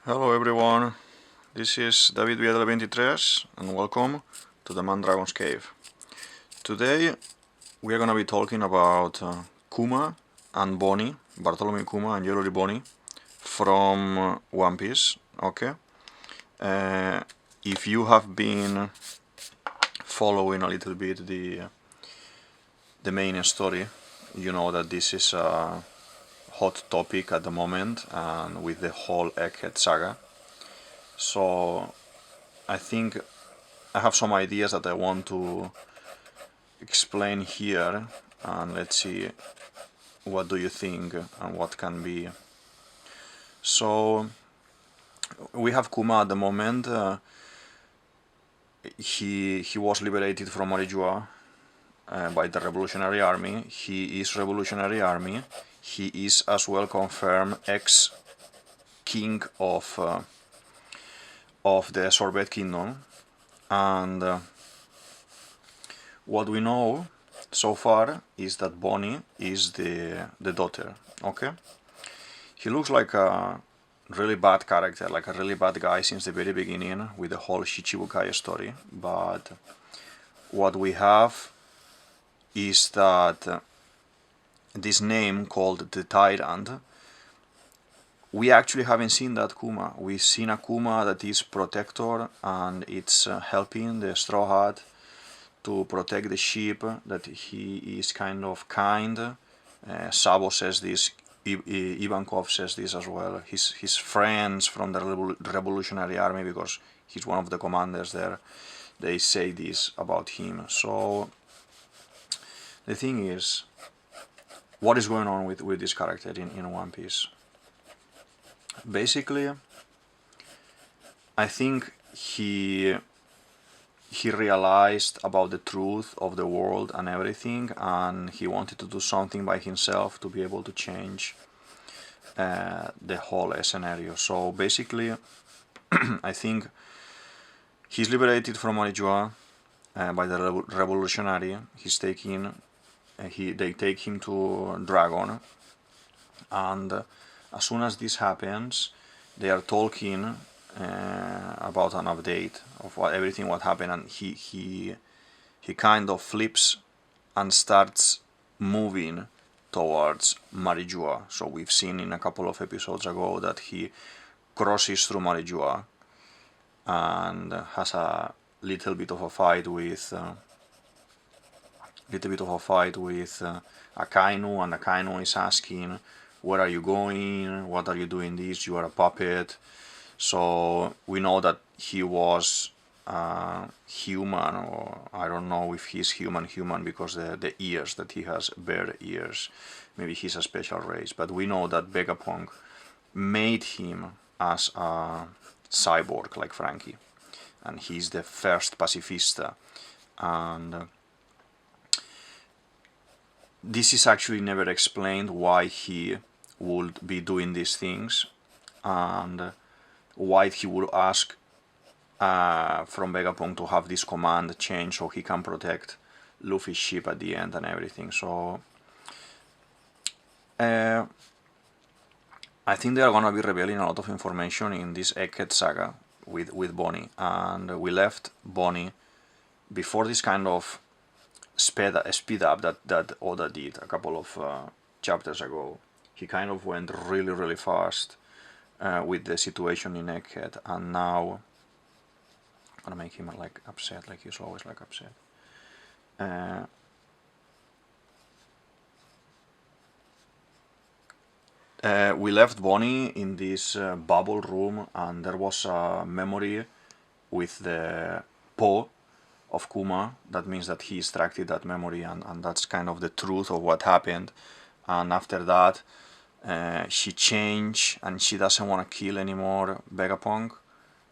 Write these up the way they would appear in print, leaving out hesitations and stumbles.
Hello everyone, this is DavidViadel23 and welcome to the Mandragon's Cave. Today we are going to be talking about Kuma and Bonney, Bartholomew Kuma and Jewelry Bonney from One Piece. Okay, if you have been following a little bit the main story, you know that this is a hot topic at the moment, and with the whole Egghead saga. So I think I have some ideas that I want to explain here, and let's see what do you think and what can be. So we have Kuma at the moment. He was liberated from Marijua by the Revolutionary Army. He is Revolutionary Army. He is as well confirmed ex-king of the Sorbet Kingdom, and what we know so far is that Bonney is the daughter. Okay, he looks like a really bad character, like a really bad guy since the very beginning with the whole Shichibukai story, but what we have is that this name called the Tyrant, we actually haven't seen that Kuma. We've seen a Kuma that is protector, and it's helping the Straw Hat to protect the sheep, that he is kind of kind. Sabo says this, Ivankov says this as well. His friends from the Revolutionary Army, because he's one of the commanders there, they say this about him. So the thing is, what is going on with this character in One Piece? Basically, I think he realized about the truth of the world and everything, and he wanted to do something by himself to be able to change the whole scenario. So basically, I think he's liberated from Marijua by the revolutionary. He's taking they take him to Dragon, and as soon as this happens, they are talking about an update of everything what happened, and he kind of flips and starts moving towards Marijua. So we've seen in a couple of episodes ago that he crosses through Marijua and has a little bit of a fight with Akainu, and Akainu is asking, where are you going? What are you doing this? You are a puppet. So we know that he was human, or I don't know if he's human because the ears that he has, bear ears. Maybe he's a special race. But we know that Vegapunk made him as a cyborg like Frankie, and he's the first pacifista. And this is actually never explained why he would be doing these things, and why he would ask from Vegapunk to have this command change so he can protect Luffy's ship at the end and everything. So I think they are gonna be revealing a lot of information in this Egghead saga with Bonney, and we left Bonney before this kind of speed up that Oda did a couple of chapters ago. He kind of went really fast with the situation in Egghead, and now I'm gonna make him like upset, like he's always like upset. We left Bonney in this bubble room, and there was a memory with the paw of Kuma. That means that he extracted that memory, and that's kind of the truth of what happened. And after that, she changed, and she doesn't want to kill anymore Vegapunk.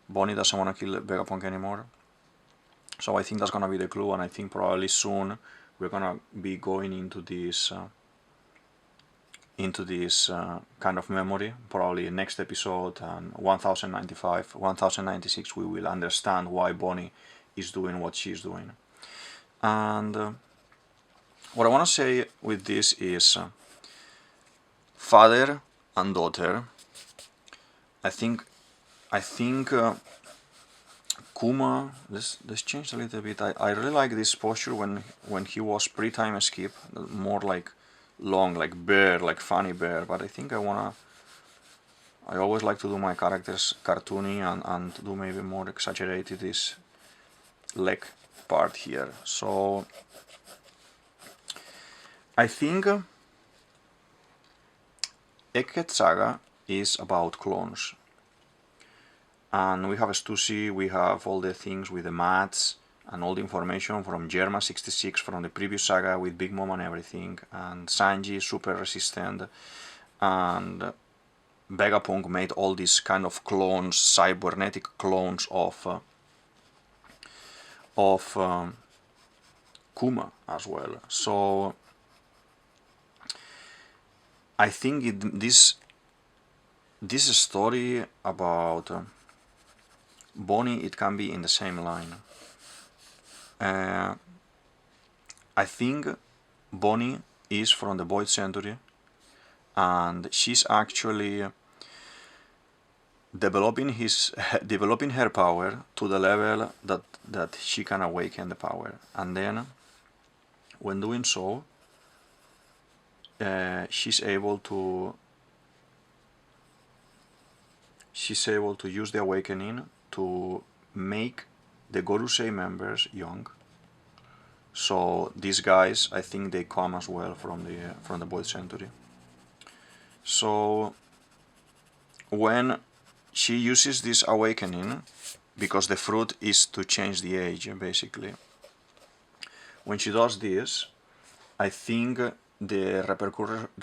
Bonney doesn't want to kill Vegapunk anymore. So I think that's gonna be the clue, and I think probably soon we're gonna be going into this kind of memory. Probably next episode, and 1095, 1096, we will understand why Bonney is doing what she's doing. And what I want to say with this is father and daughter. I think I think Kuma, this changed a little bit. I really like this posture when he was pre-time skip, more like long, like bear, like funny bear. But I think I always like to do my characters cartoony and do maybe more exaggerated this leg part here. So I think Egghead Saga is about clones. And we have Stussy, we have all the things with the mats and all the information from Germa 66 from the previous saga with Big Mom and everything, and Sanji super resistant, and Vegapunk made all these kind of clones, cybernetic clones of Kuma as well. So I think this story about Bonnie, it can be in the same line. I think Bonnie is from the Void Century, and she's actually developing her power to the level that she can awaken the power, and then when doing so, she's able to use the awakening to make the Gorosei members young. So these guys, I think they come as well from the Void Century. So when she uses this awakening, because the fruit is to change the age, basically. When she does this, I think the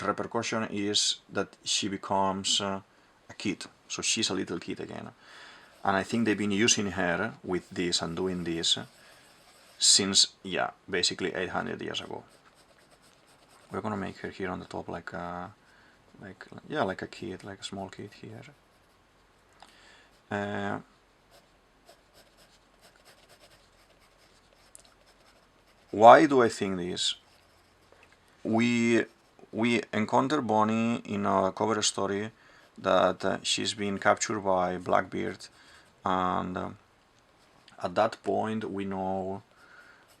repercussion is that she becomes a kid. So she's a little kid again. And I think they've been using her with this and doing this since, yeah, basically 800 years ago. We're gonna make her here on the top like a kid, like a small kid here. Why do I think this? We encounter Bonnie in a cover story that she's been captured by Blackbeard, and at that point we know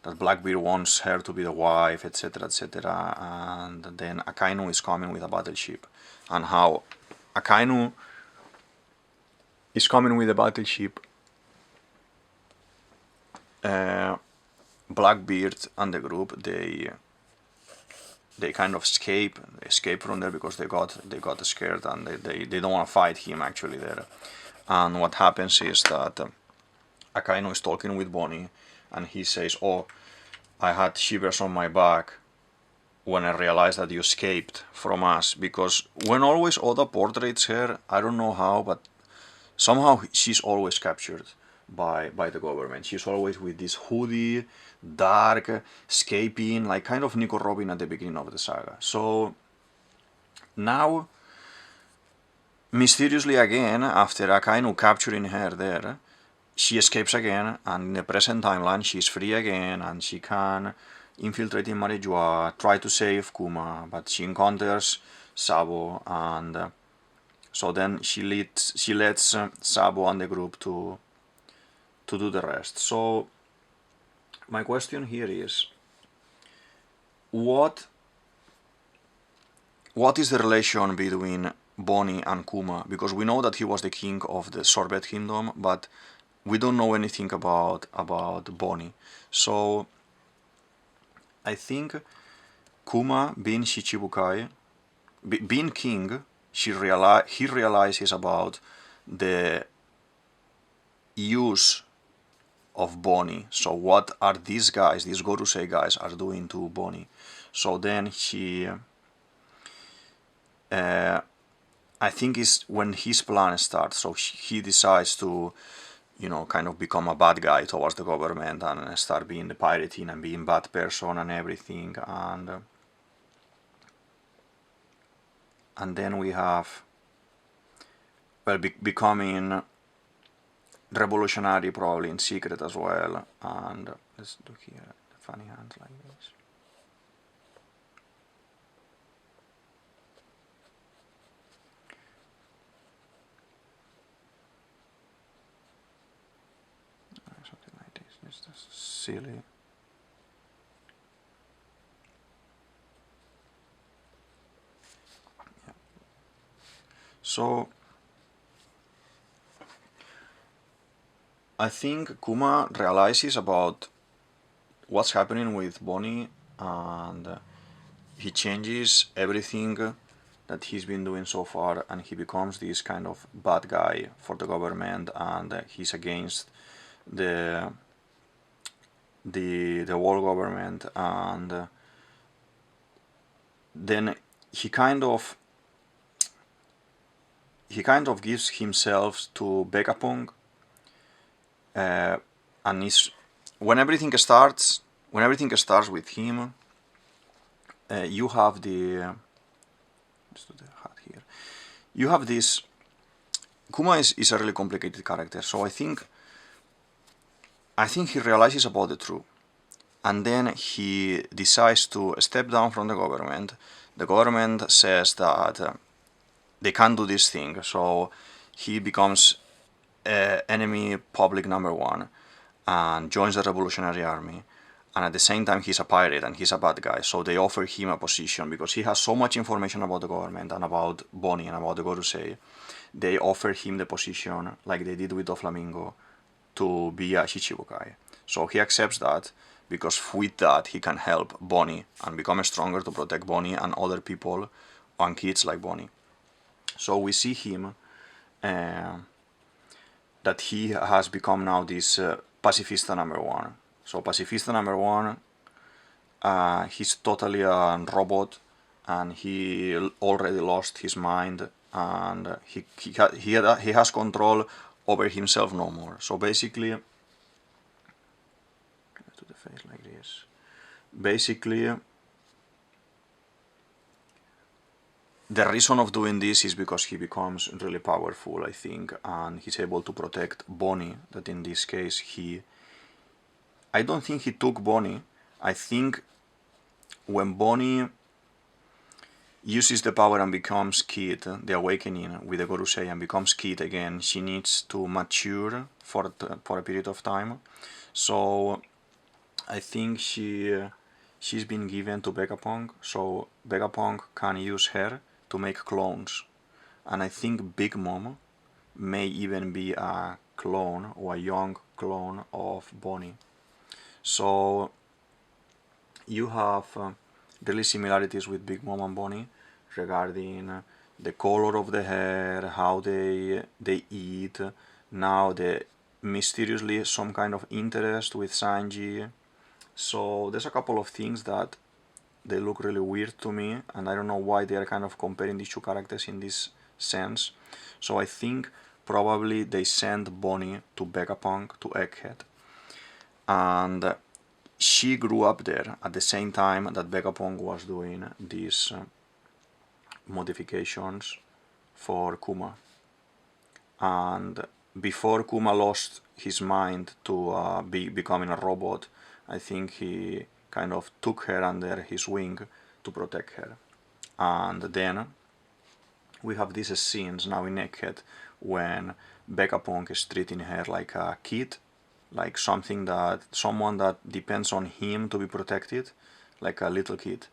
that Blackbeard wants her to be the wife, etc., etc., and then Akainu is coming with a battleship, and how Akainu is coming with a battleship. Blackbeard and the group, they kind of escape from there because they got scared, and they don't want to fight him actually there. And what happens is that Akainu is talking with Bonnie, and he says, "Oh, I had shivers on my back when I realized that you escaped from us." Because when always Oda portrays her, I don't know how, but somehow she's always captured by the government. She's always with this hoodie, dark, escaping, like kind of Nico Robin at the beginning of the saga. So now, mysteriously again, after Akainu capturing her there, she escapes again, and in the present timeline she's free again, and she can infiltrate in Marijua, try to save Kuma, but she encounters Sabo, and so then she lets Sabo and the group to do the rest. So my question here is, what is the relation between Bonnie and Kuma? Because we know that he was the king of the Sorbet Kingdom, but we don't know anything about Bonnie. So I think Kuma, being Shichibukai, being king, he realizes about the use of Bonnie. So what are these guys, these Gorosei guys, are doing to Bonnie? So then he, I think is when his plan starts. So he decides to, kind of become a bad guy towards the government and start being the pirating and being bad person and everything. And then we have, well, becoming revolutionary probably in secret as well. And let's do here the funny hands like this. silly. Yeah. So I think Kuma realizes about what's happening with Bonney, and he changes everything that he's been doing so far, and he becomes this kind of bad guy for the government, and he's against the world government, and then he kind of gives himself to Vegapunk, and is when everything starts with him. You have the let's do the hat here. You have this. Kuma is a really complicated character, so I think he realizes about the truth, and then he decides to step down from the government. The government says that they can't do this thing, so he becomes enemy public number one and joins the Revolutionary Army. And at the same time, he's a pirate and he's a bad guy, so they offer him a position because he has so much information about the government and about Bonney and about the Gorosei. They offer him the position, like they did with Doflamingo, to be a Shichibukai. So he accepts that because with that he can help Bonney and become stronger to protect Bonney and other people and kids like Bonney. So we see him that he has become now this pacifista number one. So pacifista number one, he's totally a robot, and he already lost his mind, and he has control over himself no more. So basically, to the face like this. Basically, the reason of doing this is because he becomes really powerful, I think, and he's able to protect Bonney. That in this case I don't think he took Bonney. I think when Bonney uses the power and becomes Kid, the awakening with the Gorosei, and becomes Kid again, she needs to mature for a period of time. So I think she's been given to Vegapunk, so Vegapunk can use her to make clones. And I think Big Mom may even be a clone or a young clone of Bonney. So you have really similarities with Big Mom and Bonney regarding the color of the hair, how they eat. Now mysteriously some kind of interest with Sanji. So there's a couple of things that they look really weird to me, and I don't know why they are kind of comparing these two characters in this sense. So I think probably they sent Bonney to Vegapunk, to Egghead, and she grew up there at the same time that Vegapunk was doing these modifications for Kuma. And before Kuma lost his mind to becoming a robot, I think he kind of took her under his wing to protect her. And then we have these scenes now in Egghead when Vegapunk is treating her like a kid, like someone that depends on him to be protected, like a little kid.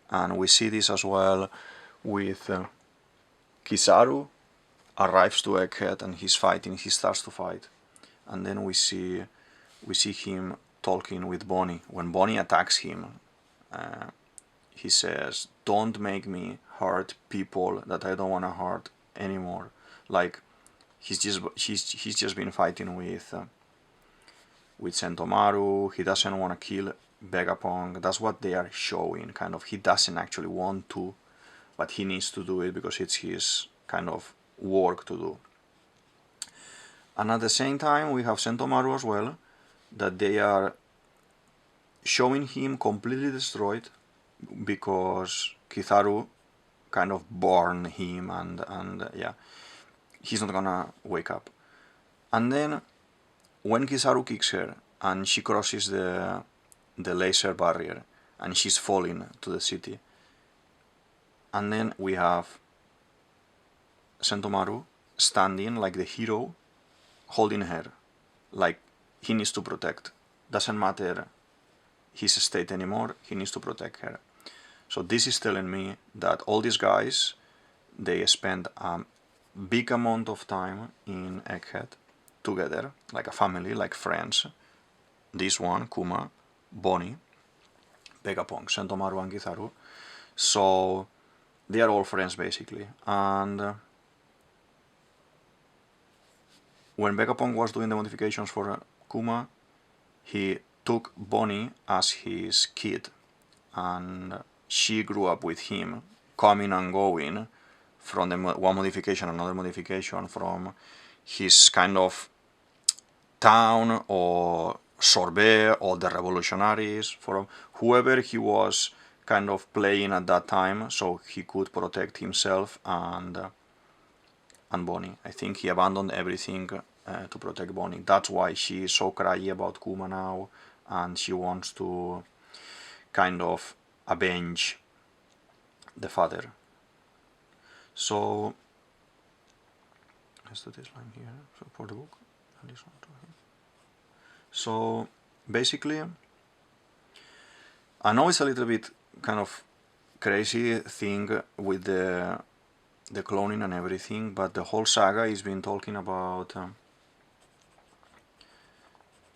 And we see this as well with Kizaru arrives to Egghead and he starts to fight. And then we see him talking with Bonney. When Bonney attacks him, he says, "Don't make me hurt people that I don't want to hurt anymore." Like he's just been fighting with Sentomaru. He doesn't want to kill Vegapunk. That's what they are showing. Kind of, he doesn't actually want to, but he needs to do it because it's his kind of work to do. And at the same time, we have Sentomaru as well, that they are showing him completely destroyed because Kizaru kind of burned him, and yeah, he's not gonna wake up. And then when Kizaru kicks her and she crosses the laser barrier and she's falling to the city, and then we have Sentomaru standing like the hero, holding her, like he needs to protect doesn't matter his state anymore, he needs to protect her. So this is telling me that all these guys, they spend a big amount of time in Egghead together, like a family, like friends. This one, Kuma, Bonney, Vegapunk, Sentomaru and Kizaru. So they are all friends basically. And when Vegapunk was doing the modifications for Kuma, he took Bonney as his kid, and she grew up with him, coming and going from the one modification, another modification, from his kind of town or sorbet or the revolutionaries, from whoever he was kind of playing at that time, so he could protect himself and Bonney. I think he abandoned everything to protect Bonney. That's why she is so cryy about Kuma now, and she wants to kind of avenge the father. So let's do this line here, so for the book, and this one to him. So basically, I know it's a little bit kind of crazy thing with the cloning and everything, but the whole saga is been talking about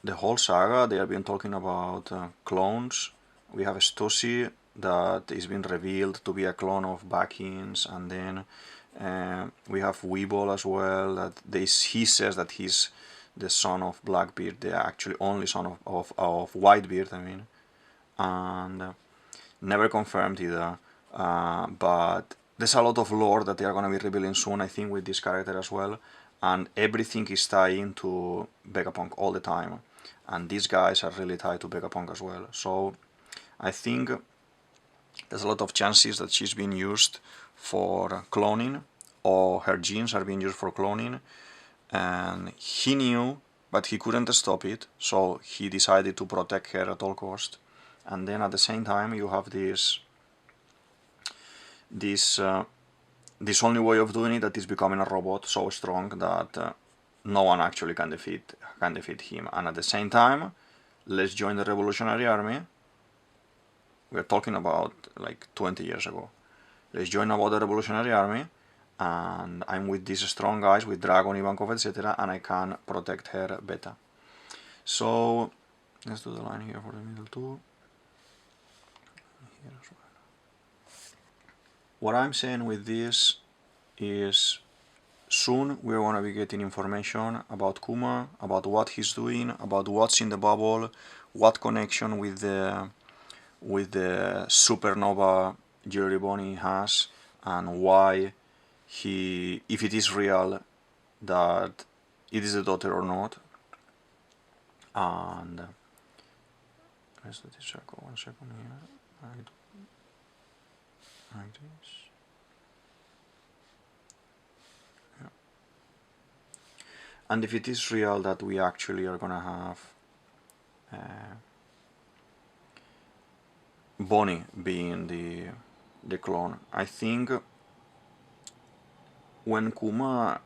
they have been talking about clones. We have Stussy that is being revealed to be a clone of Backins, and then we have Weeble as well, that he says that he's the son of Blackbeard, the actually only son of Whitebeard, I mean, and never confirmed either, but there's a lot of lore that they are going to be revealing soon, I think, with this character as well, and everything is tying to Vegapunk all the time, and these guys are really tied to Vegapunk as well. So I think there's a lot of chances that she's being used for cloning, or her genes are being used for cloning, and he knew, but he couldn't stop it, so he decided to protect her at all cost. And then at the same time you have this only way of doing it, that is becoming a robot so strong that no one actually can defeat him. And at the same time, let's join the Revolutionary Army. We're talking about like 20 years ago. Let's join about the Revolutionary Army, and I'm with these strong guys, with Dragon, Ivankov, etc., and I can protect her better. So let's do the line here for the middle two. Here as well. What I'm saying with this is soon we're going to be getting information about Kuma, about what he's doing, about what's in the bubble, what connection with the supernova Jewelry Bonney has, and why if it is real that it is a daughter or not. And let's do this circle 1 second here, like this. Yeah. And if it is real that we actually are gonna have Bonney being the clone, I think when Kuma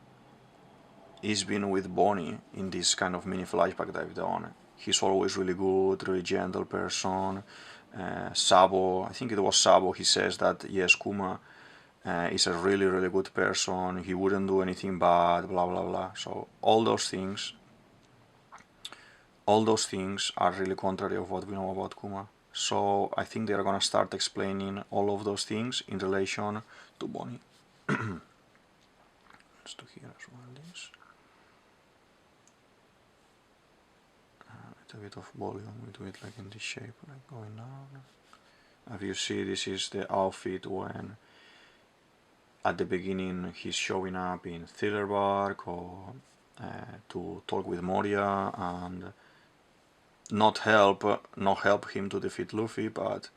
is being with Bonney in this kind of mini flashback that I've done, he's always really good, really gentle person. Sabo, I think it was Sabo, he says that yes, Kuma is a really, really good person, he wouldn't do anything bad, blah blah blah. So all those things are really contrary of what we know about Kuma. So I think they're gonna start explaining all of those things in relation to Bonney. Let's do here as well this. A bit of volume, we do it like in this shape, like going down. As you see, this is the outfit when at the beginning he's showing up in Thillerbark, or to talk with Moria and not help him to defeat Luffy, but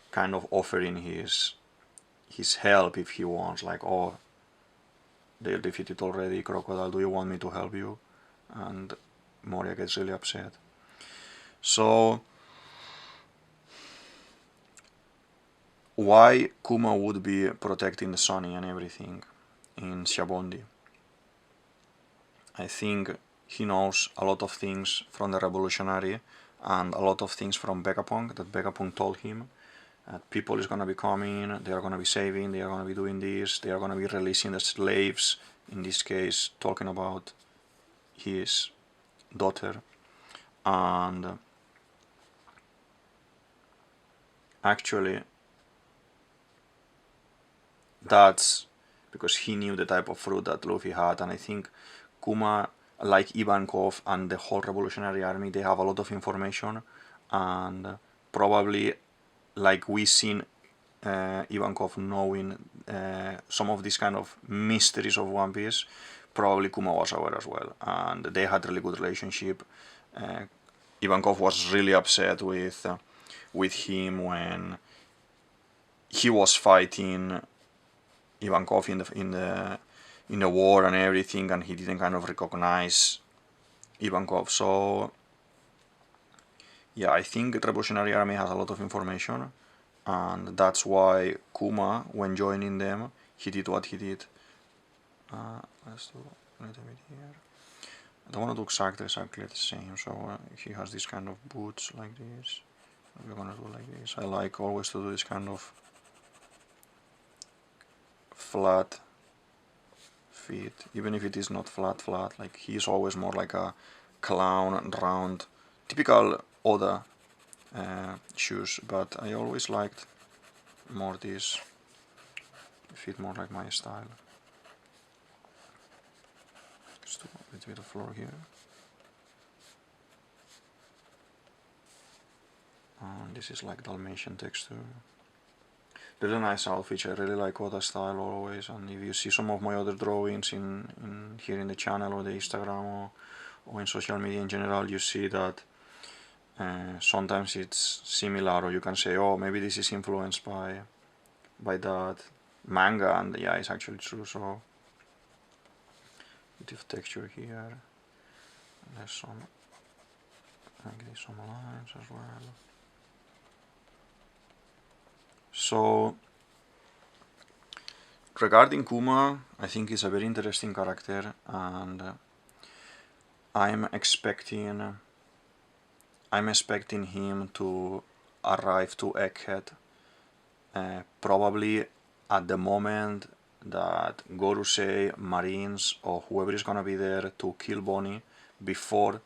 kind of offering his help if he wants, like, oh, they're defeated already, Crocodile, do you want me to help you? And Moria gets really upset. So why Kuma would be protecting the Sunny and everything in Shabondi? I think he knows a lot of things from the Revolutionary, and a lot of things from Vegapunk that Vegapunk told him. People is gonna be coming, they are gonna be saving, they are gonna be doing this, they are gonna be releasing the slaves, in this case talking about his daughter. And actually that's because he knew the type of fruit that Luffy had, and I think Kuma, like Ivankov and the whole Revolutionary Army, they have a lot of information, and probably like we seen Ivankov knowing some of these kind of mysteries of One Piece, probably Kuma was aware as well, and they had really good relationship. Ivankov was really upset with him when he was fighting Ivankov in the war and everything, and he didn't kind of recognize Ivankov. So yeah, I think the Revolutionary Army has a lot of information, and that's why Kuma, when joining them, he did what he did. Let's do a little bit here. I don't want to do exactly the same, so he has this kind of boots like this. We're gonna do like this. I like always to do this kind of flat feet, even if it is not flat, like he's always more like a clown, round, typical Oda shoes, but I always liked more these, fit more like my style. Just do a little bit of floor here. And this is like Dalmatian texture. Really nice outfit. I really like Oda style always, and if you see some of my other drawings in here in the channel or the Instagram or in social media in general, you see that sometimes it's similar, or you can say, oh, maybe this is influenced by that manga, and yeah, it's actually true. So bit of texture here. There's some lines as well. So regarding Kuma, I think he's a very interesting character, and I'm expecting him to arrive to Egghead probably at the moment that Gorosei, Marines, or whoever is gonna be there to kill Bonney. Before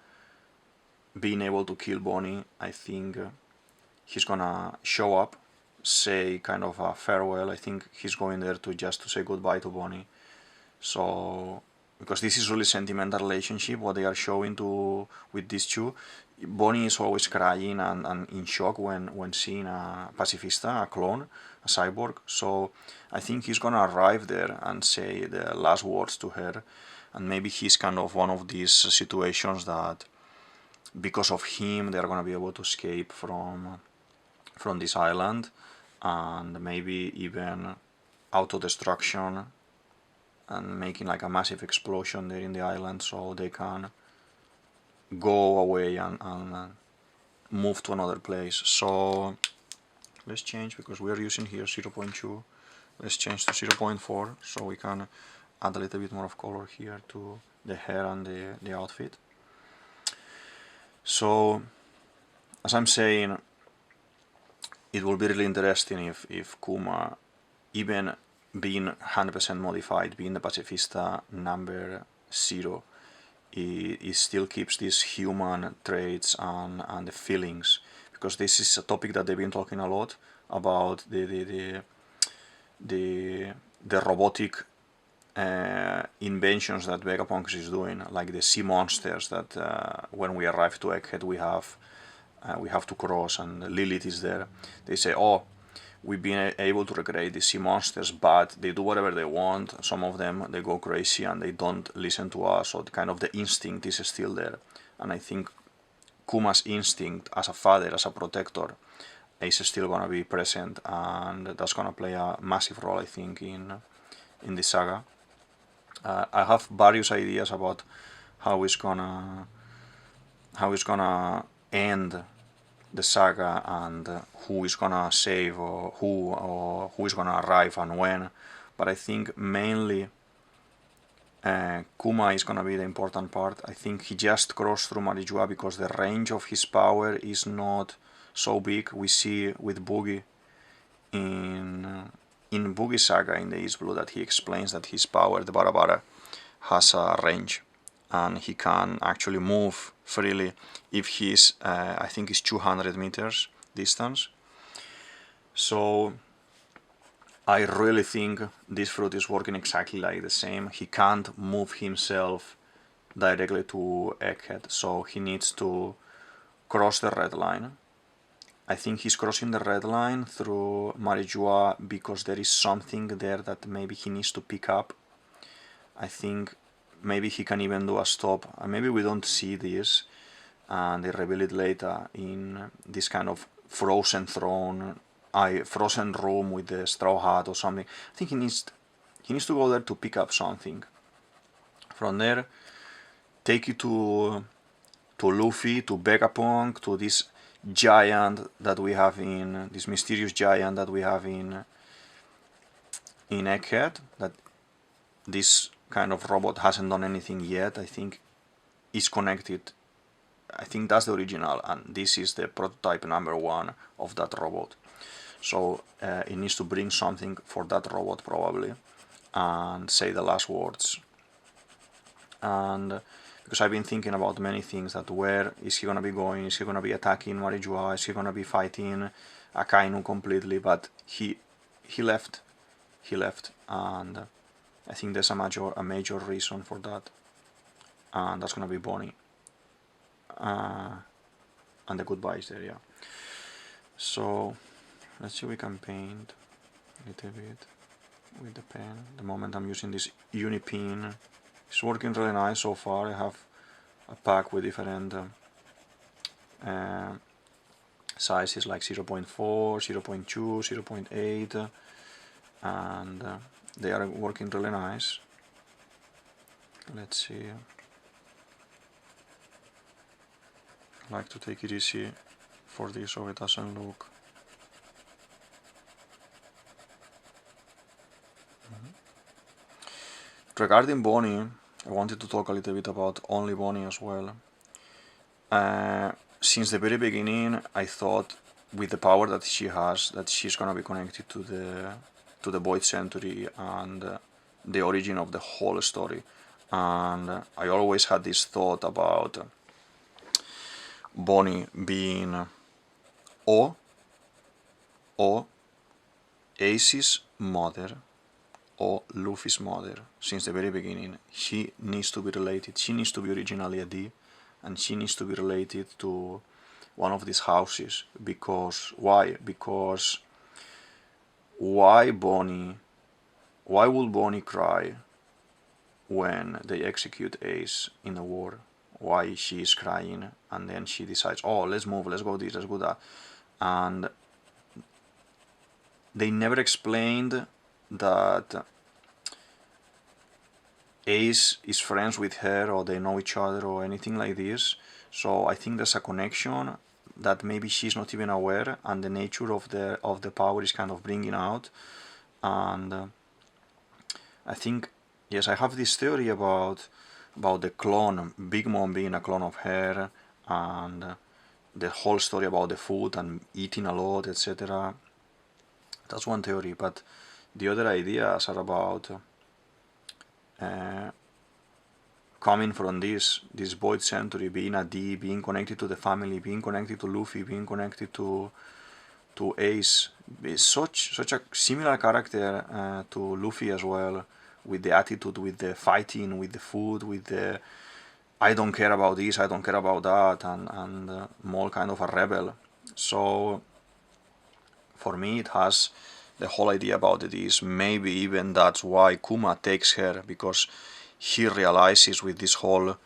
being able to kill Bonney, I think he's gonna show up, say kind of a farewell. I think he's going there to just to say goodbye to Bonney. So because this is really sentimental relationship what they are showing with these two. Bonney is always crying and in shock when seeing a pacifista, a clone, a cyborg. So I think he's gonna arrive there and say the last words to her, and maybe he's kind of one of these situations that because of him they are gonna be able to escape from this island, and maybe even auto-destruction and making like a massive explosion there in the island so they can go away and move to another place. So let's change, because we are using here 0.2, let's change to 0.4 so we can add a little bit more of color here to the hair and the outfit. So as I'm saying, it will be really interesting if Kuma, even being 100% modified, being the pacifista number 0, it still keeps these human traits and the feelings, because this is a topic that they've been talking a lot about, the robotic inventions that Vegapunk is doing, like the sea monsters that when we arrive to Egghead we have to cross, and Lilith is there. They say, oh, we've been able to recreate the sea monsters, but they do whatever they want. Some of them, they go crazy and they don't listen to us, so kind of the instinct is still there. And I think Kuma's instinct as a father, as a protector, is still gonna be present, and that's gonna play a massive role, I think, in this saga. I have various ideas about how it's gonna end the saga, and who is gonna save, or who is gonna arrive and when. But I think mainly Kuma is gonna be the important part. I think he just crossed through Marijua because the range of his power is not so big. We see with Boogie in Boogie Saga in the East Blue that he explains that his power, the Barabara, has a range and he can actually move freely if he's, I think it's 200 meters distance. So I really think this fruit is working exactly like the same. He can't move himself directly to Egghead, so he needs to cross the red line. I think he's crossing the red line through Marijua because there is something there that maybe he needs to pick up. I think maybe he can even do a stop, and maybe we don't see this and they reveal it later in this kind of frozen throne, frozen room with the straw hat or something. I think he needs to go there to pick up something. From there, take you to Luffy, to Vegapunk, to this giant that we have in, this mysterious giant that we have in Egghead, that this kind of robot hasn't done anything yet. I think is connected. I think that's the original, and this is the prototype number 1 of that robot. So it needs to bring something for that robot probably and say the last words. And because I've been thinking about many things, that where is he gonna be going? Is he gonna be attacking Marijua? Is he gonna be fighting Akainu completely? But he left, and I think there's a major reason for that, and that's gonna be Bonney. And the goodbyes there, yeah. So let's see if we can paint a little bit with the pen. The moment I'm using this uni pin, it's working really nice so far. I have a pack with different sizes like 0.4, 0.2, 0.8, and they are working really nice. Let's see. I like to take it easy for this so it doesn't look. Regarding Bonney, I wanted to talk a little bit about only Bonney as well. Since the very beginning, I thought with the power that she has, that she's gonna be connected to the Void Century and the origin of the whole story. And I always had this thought about Bonney being or Ace's mother or Luffy's mother since the very beginning. She needs to be related. She needs to be originally a D, and she needs to be related to one of these houses. Because why? Because why would Bonney cry when they execute Ace in the war? Why she is crying, and then she decides, oh, let's move, let's go this, let's go that. And they never explained that Ace is friends with her, or they know each other, or anything like this. So I think there's a connection that maybe she's not even aware, and the nature of the power is kind of bringing out. And I think, yes, I have this theory about the clone, Big Mom being a clone of her, and the whole story about the food and eating a lot, etc. That's one theory, but the other ideas are about coming from this Void Century, being a D, being connected to the family, being connected to Luffy, being connected to Ace. It's such a similar character to Luffy as well, with the attitude, with the fighting, with the food, with the I don't care about this, I don't care about that, and more kind of a rebel. So for me it has the whole idea about it is maybe even that's why Kuma takes her, because he realizes with this whole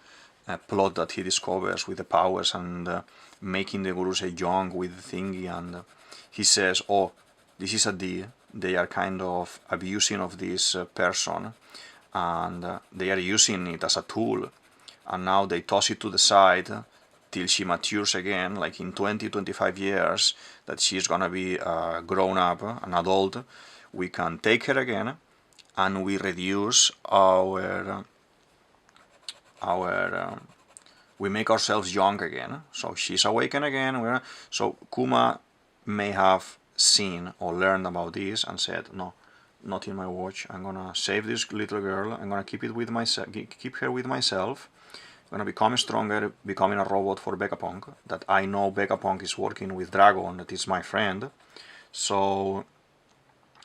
plot that he discovers with the powers and making the Gorosei young with the thingy, and he says, oh, this is a D. They are kind of abusing of this person, and they are using it as a tool, and now they toss it to the side till she matures again, like in 20-25 years, that she's gonna be grown up, an adult. We can take her again, and we reduce our we make ourselves young again. So she's awakened again. So Kuma may have seen or learned about this and said, no, not in my watch. I'm gonna save this little girl. I'm gonna keep her with myself. I'm gonna become stronger, becoming a robot for Vegapunk. That I know Vegapunk is working with Dragon, that is my friend. So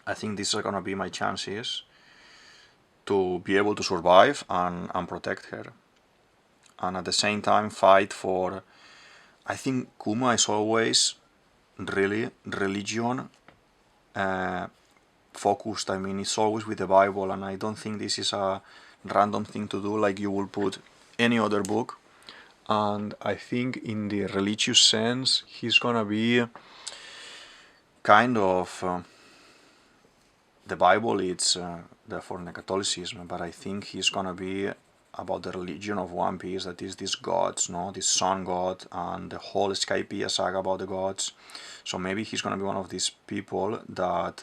I think these are gonna be my chances to be able to survive and protect her. And at the same time fight for... I think Kuma is always really religion focused. I mean, it's always with the Bible, and I don't think this is a random thing to do like you will put any other book. And I think in the religious sense he's gonna be kind of the Bible, it's therefore in the Catholicism, but I think he's gonna be about the religion of One Piece, that is these gods, no, this sun god and the whole Skypiea saga about the gods. So maybe he's gonna be one of these people that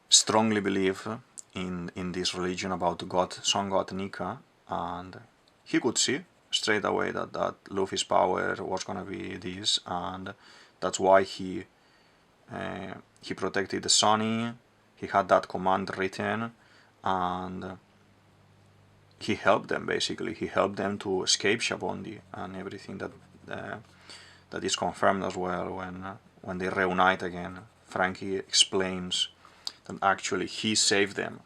strongly believe in this religion about the god, sun god Nika, and he could see straight away that Luffy's power was gonna be this, and that's why he protected the Sunny. He had that command written, and he helped them, basically. He helped them to escape Shabondi and everything that is confirmed as well when they reunite again. Frankie explains that actually he saved them.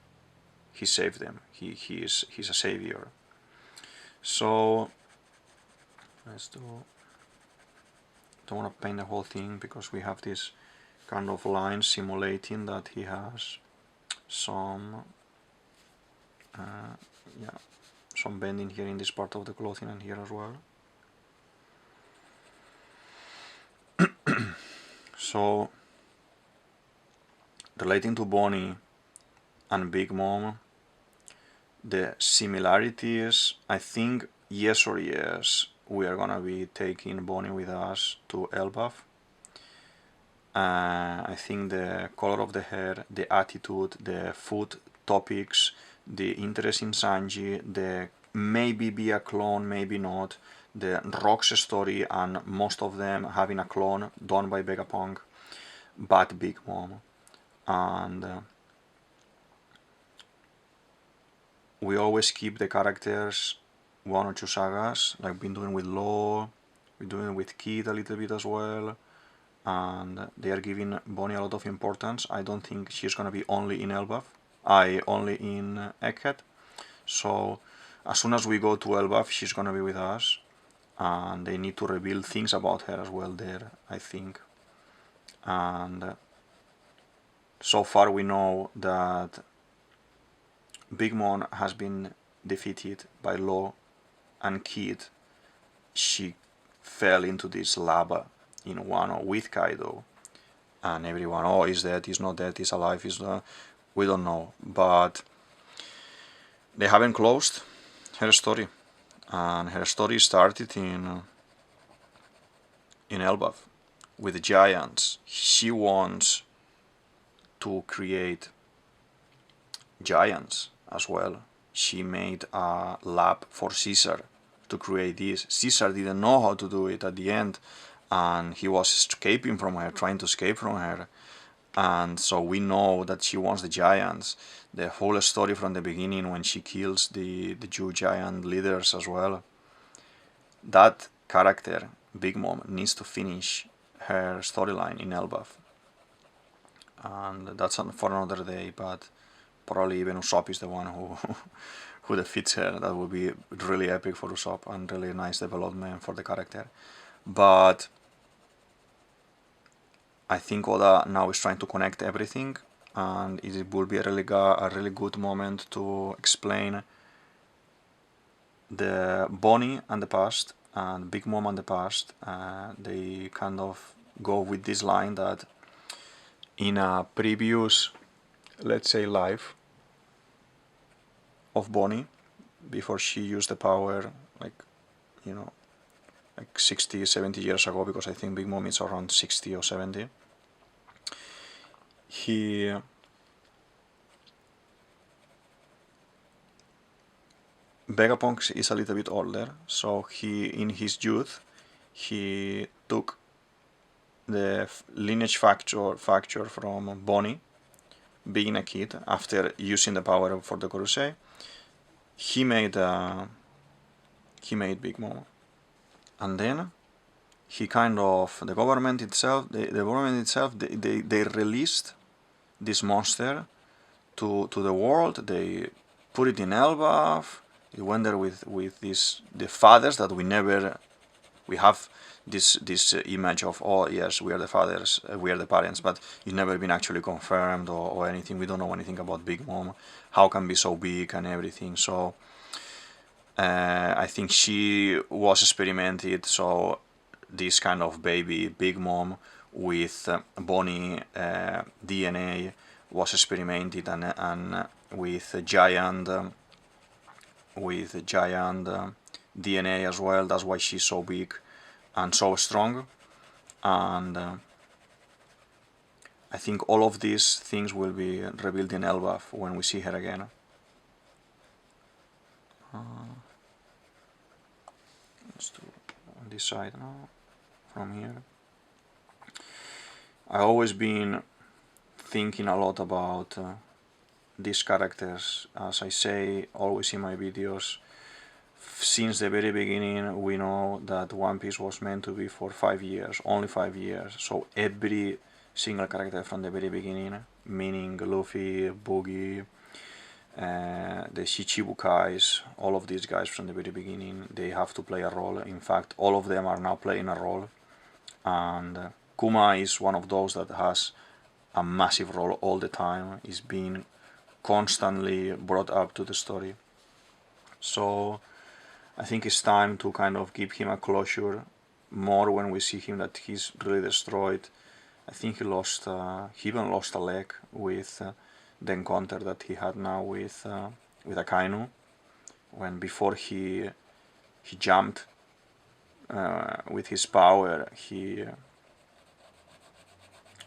He saved them. He's a savior. So let's do... Don't want to paint the whole thing because we have this kind of line simulating that he has some some bending here in this part of the clothing and here as well. So relating to Bonnie and Big Mom, the similarities, I think yes or yes we are gonna be taking Bonnie with us to Elbaf. I think the color of the hair, the attitude, the food topics, the interest in Sanji, the maybe be a clone, maybe not, the Rocks story and most of them having a clone done by Vegapunk, but Big Mom. And we always keep the characters one or two sagas, like we've been doing with Law, we're doing with Kid a little bit as well, and they are giving Bonnie a lot of importance. I don't think she's gonna be only in Elbaf, only in Egghead. So as soon as we go to Elbaf, she's gonna be with us, and they need to reveal things about her as well there, I think. And so far we know that Big Mom has been defeated by Law, and Kid, she fell into this lava in Wano with Kaido, and everyone, oh, he's dead, he's not dead, he's alive, he's not... We don't know, but they haven't closed her story, and her story started in Elbaf with the giants. She wants to create giants as well. She made a lab for Caesar to create this. Caesar didn't know how to do it at the end, and he was escaping from her, trying to escape from her. And so we know that she wants the giants. The whole story from the beginning when she kills the Jew giant leaders as well. That character, Big Mom, needs to finish her storyline in Elbaf. And that's for another day, but probably even Usopp is the one who defeats her. That would be really epic for Usopp and really nice development for the character. But I think Oda now is trying to connect everything, and it will be a really good moment to explain the Bonnie and the past and Big Mom and the past. They kind of go with this line that in a previous, let's say, life of Bonnie, before she used the power, like 60, 70 years ago, because I think Big Mom is around 60 or 70, Vegapunk is a little bit older, so he, in his youth, he took the lineage factor from Bonney, being a kid, after using the power for the Gorosei. He made Big Mom, and then he kind of, the government itself, they released this monster to the world. They put it in Elbaf. It went there with the fathers that we have this image of, oh yes, we are the fathers, we are the parents, but it's never been actually confirmed or anything. We don't know anything about Big Mom, how can be so big and everything. So I think she was experimented, so this kind of baby Big Mom with Bonney DNA was experimented, and with giant DNA as well. That's why she's so big and so strong. And I think all of these things will be revealed in Elbaf when we see her again. Let's do on this side now, from here. I've always been thinking a lot about these characters. As I say always in my videos, since the very beginning we know that One Piece was meant to be for 5 years, only 5 years. So every single character from the very beginning, meaning Luffy, Boogie, the Shichibukais, all of these guys from the very beginning, they have to play a role. In fact, all of them are now playing a role, and Kuma is one of those that has a massive role all the time, is being constantly brought up to the story. So I think it's time to kind of give him a closure more when we see him that he's really destroyed. I think he even lost a leg with the encounter that he had now with Akainu, when before he jumped with his power,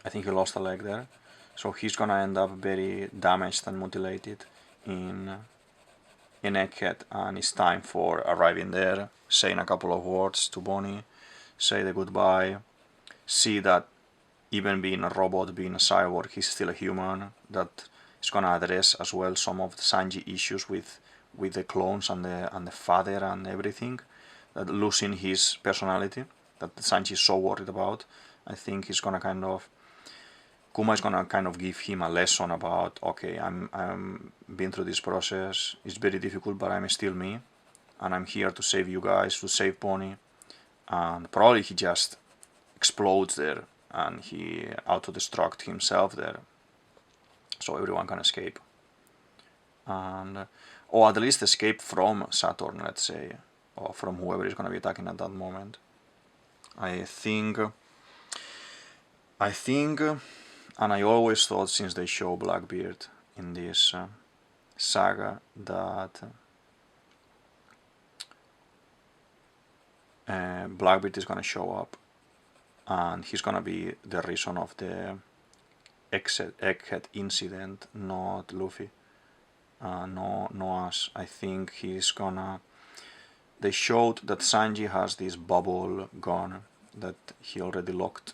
I think he lost a leg there. So he's gonna end up very damaged and mutilated in Egghead, and it's time for arriving there, saying a couple of words to Bonney, say the goodbye, see that even being a robot, being a cyborg, he's still a human, that is gonna address as well some of the Sanji issues with the clones and the father and everything, that losing his personality that Sanji is so worried about. I think he's gonna kind of, Kuma is gonna kind of give him a lesson about, okay, I'm been through this process, it's very difficult, but I'm still me, and I'm here to save you guys, to save Bonney. And probably he just explodes there and he auto-destruct himself there, so everyone can escape, and or at least escape from Saturn, let's say, or from whoever is gonna be attacking at that moment. I think, and I always thought since they show Blackbeard in this saga that Blackbeard is gonna show up, and he's gonna be the reason of the Egghead incident, not Luffy, no us. I think he's gonna. They showed that Sanji has this bubble gun that he already locked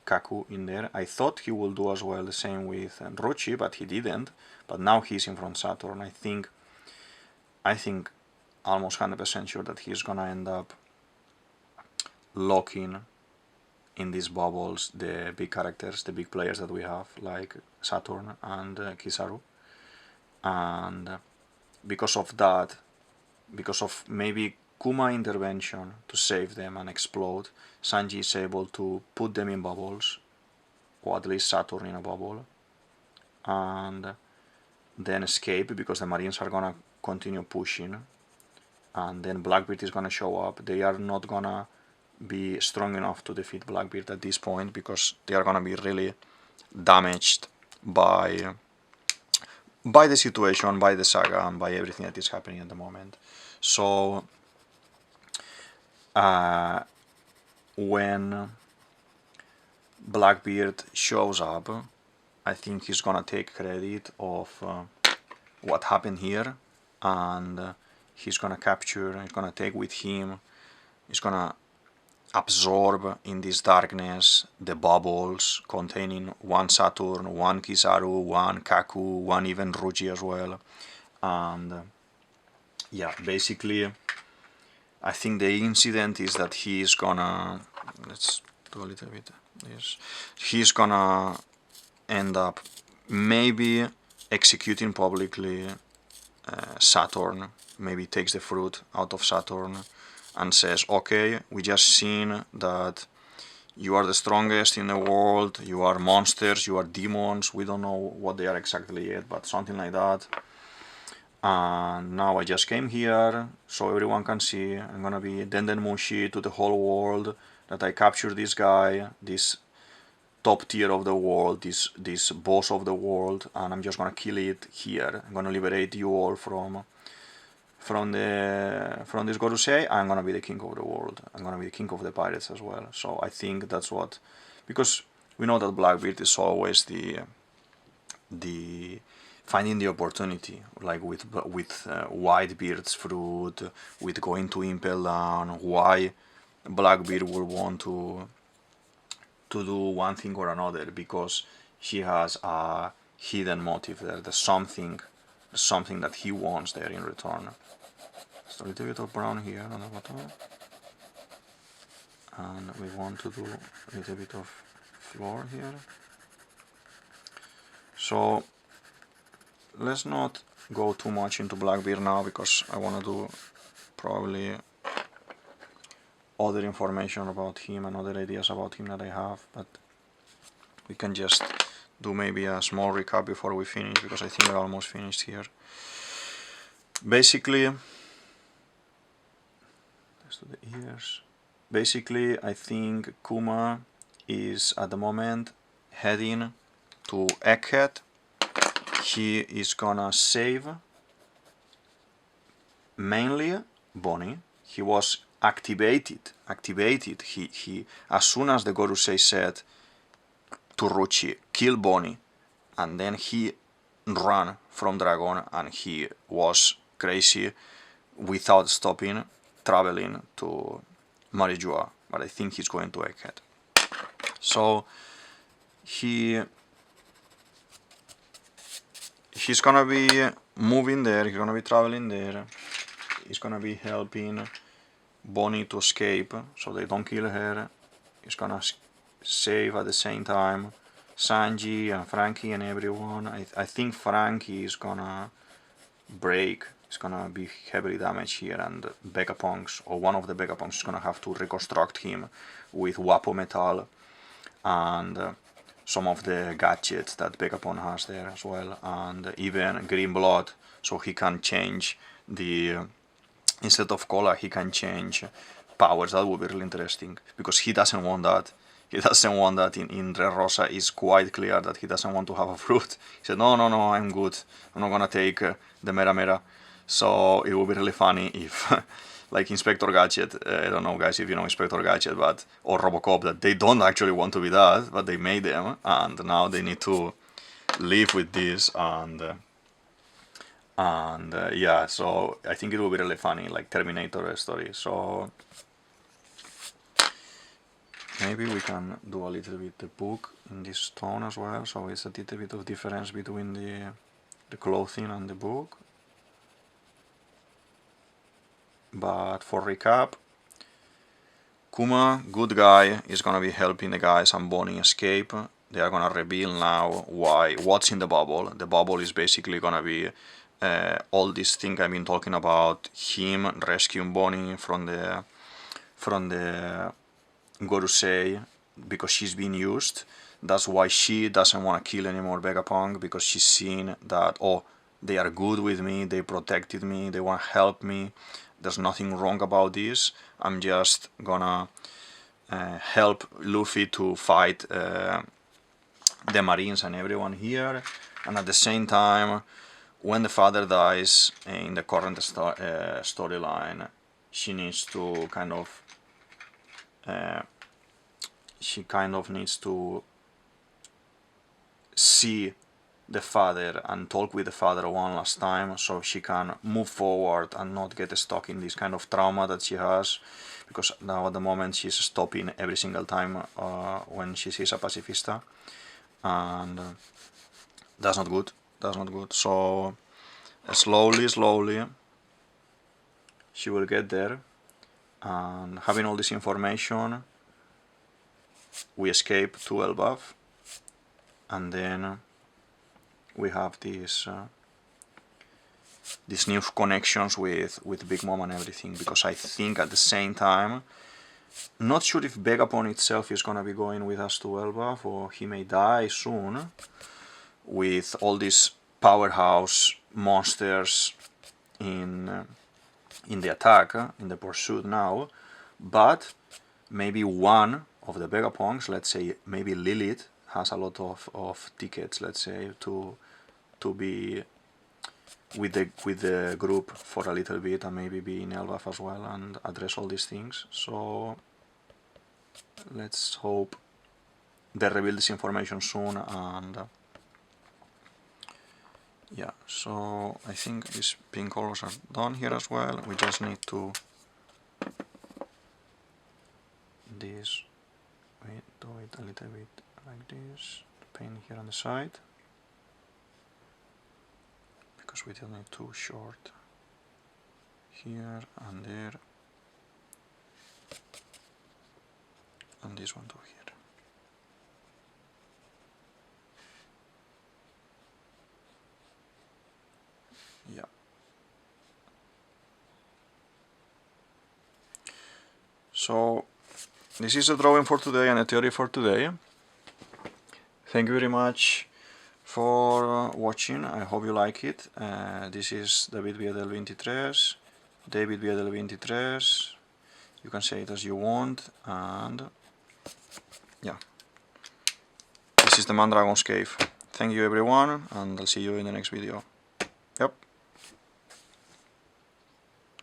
Kaku in there. I thought he will do as well the same with Rochi, but he didn't. But now he's in front Saturn. I think almost 100% sure that he's gonna end up locking in these bubbles the big characters, the big players that we have, like Saturn and Kizaru. And because of that, because of maybe Kuma intervention to save them and explode, Sanji is able to put them in bubbles, or at least Saturn in a bubble, and then escape, because the Marines are gonna continue pushing, and then Blackbeard is gonna show up. They are not gonna be strong enough to defeat Blackbeard at this point, because they are gonna be really damaged by the situation, by the saga, and by everything that is happening at the moment. So when Blackbeard shows up, I think he's gonna take credit of what happened here, and he's gonna capture, he's gonna take with him, he's gonna absorb in this darkness the bubbles containing one Saturn, one Kizaru, one Kaku, one even Ruji as well. And yeah, basically I think the incident is that he's gonna, let's do a little bit this, he's gonna end up maybe executing publicly Saturn, maybe takes the fruit out of Saturn and says, okay, we just seen that you are the strongest in the world, you are monsters, you are demons, we don't know what they are exactly yet, but something like that. And now I just came here so everyone can see. I'm gonna be Denden Mushi to the whole world that I captured this guy, this top tier of the world, this boss of the world, and I'm just gonna kill it here. I'm gonna liberate you all from this Gorosei. I'm gonna be the king of the world. I'm gonna be the king of the pirates as well. So I think that's what, because we know that Blackbeard is always the finding the opportunity, like with Whitebeard's fruit, with going to Impel Down. Why Blackbeard will want to do one thing or another, because he has a hidden motive there. There's something that he wants there in return. So a little bit of brown here on the bottom, and we want to do a little bit of floor here. So let's not go too much into Blackbeard now, because I want to do probably other information about him and other ideas about him that I have, but we can just do maybe a small recap before we finish, because I think we're almost finished here. Basically, let's do the ears. Basically, I think Kuma is at the moment heading to Egghead. He is gonna save mainly Bonney. He was activated. He as soon as the Gorosei said to Ruchi, kill Bonney, and then he ran from Dragon, and he was crazy without stopping, traveling to Marijua, but I think he's going to Egghead. So he's gonna be moving there, he's gonna be traveling there, he's gonna be helping Bonney to escape so they don't kill her. He's gonna save at the same time Sanji and Frankie and everyone. I think Frankie is gonna break, it's gonna be heavily damaged here, and Vegapunks, or one of the Vegapunks, is gonna have to reconstruct him with Wapo Metal and some of the gadgets that Vegapunk has there as well, and even Green Blood, so he can change the, instead of cola he can change powers. That would be really interesting, because he doesn't want that. He doesn't want that. In Dressrosa is quite clear that he doesn't want to have a fruit. He said, no, I'm good. I'm not gonna take the Mera Mera. So it would be really funny if, like Inspector Gadget, I don't know guys if you know Inspector Gadget, but, or Robocop, that they don't actually want to be that, but they made them, and now they need to live with this, and yeah, so I think it will be really funny, like Terminator story. So maybe we can do a little bit the book in this tone as well, so it's a little bit of difference between the clothing and the book. But for recap, Kuma, good guy, is gonna be helping the guys and Bonney escape. They are gonna reveal now what's in the bubble. The bubble is basically gonna be all this thing I've been talking about, him rescuing Bonney from the Gorosei, because she's been used. That's why she doesn't want to kill anymore Vegapunk, because she's seen that, oh, they are good with me, they protected me, they want to help me, there's nothing wrong about this, I'm just gonna help Luffy to fight the Marines and everyone here. And at the same time, when the father dies in the current storyline, she needs to kind of needs to see the father and talk with the father one last time, so she can move forward and not get stuck in this kind of trauma that she has, because now at the moment she's stopping every single time when she sees a pacifista, and that's not good. That's not good. So slowly she will get there, and having all this information, we escape to Elbaf, and then we have these new connections with Big Mom and everything, because I think at the same time, not sure if Vegapon itself is gonna be going with us to Elbaf, or he may die soon with all these powerhouse monsters in the attack, in the pursuit now. But maybe one of the Vegapons, let's say maybe Lilith, has a lot of tickets, let's say, to be with the group for a little bit, and maybe be in Elbaf as well and address all these things. So let's hope they reveal this information soon. And yeah, so I think these pink colors are done here as well. We just need to do it a little bit like this, paint here on the side, because we don't need too short here and there, and this one too here. Yeah. So this is the drawing for today and the theory for today. Thank you very much for watching. I hope you like it. This is DavidViadel23, DavidViadel23. You can say it as you want, and yeah, this is the Mandragon's Cave. Thank you everyone, and I'll see you in the next video. Yep.